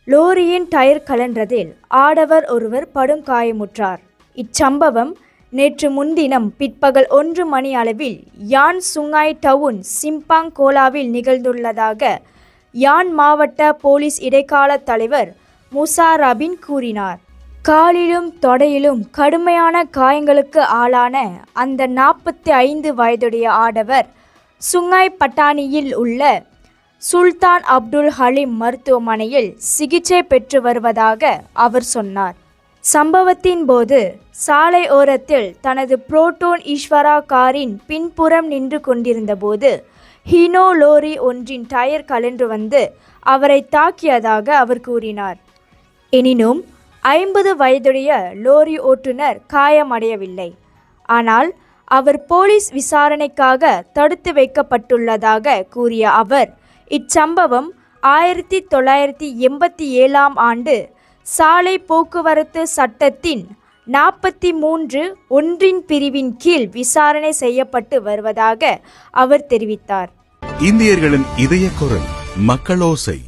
லோரியின் tyre கலன்றதில் ஆடவர் ஒருவர் படுகாயமுற்றார். இச்சம்பவம் நேற்று முன்தினம் பிற்பகல் 1 மணி அளவில் யான் சுங்காய் டவுன் சிம்பாங் கோலாவில் நிகழ்ந்துள்ளதாக யான் மாவட்ட போலீஸ் இடைக்கால தலைவர் முசா ரபின் கூறினார். காலிலும் தொடையிலும் கடுமையான காயங்களுக்கு ஆளான அந்த 45 வயதுடைய ஆடவர் சுங்காய் பட்டாணியில் உள்ள சுல்தான் அப்துல் ஹலீம் மருத்துவமனையில் சிகிச்சை பெற்று வருவதாக அவர் சொன்னார். சம்பவத்தின் போது சாலை ஓரத்தில் தனது புரோட்டோன் ஈஸ்வரா காரின் பின்புறம் நின்று கொண்டிருந்த போது ஹீனோ லோரி ஒன்றின் டயர் கலன்று வந்து அவரை தாக்கியதாக அவர் கூறினார். எனினும் 50 வயதுடைய லோரி ஓட்டுநர் காயமடையவில்லை. ஆனால் அவர் போலீஸ் விசாரணைக்காக தடுத்து வைக்கப்பட்டுள்ளதாக கூறிய அவர், இச்சம்பவம் 1987ஆம் ஆண்டு சாலை போக்குவரத்து சட்டத்தின் 43(1) பிரிவின் கீழ் விசாரணை செய்யப்பட்டு வருவதாக அவர் தெரிவித்தார். இந்தியர்களின் இதய குரல் மக்களோசை.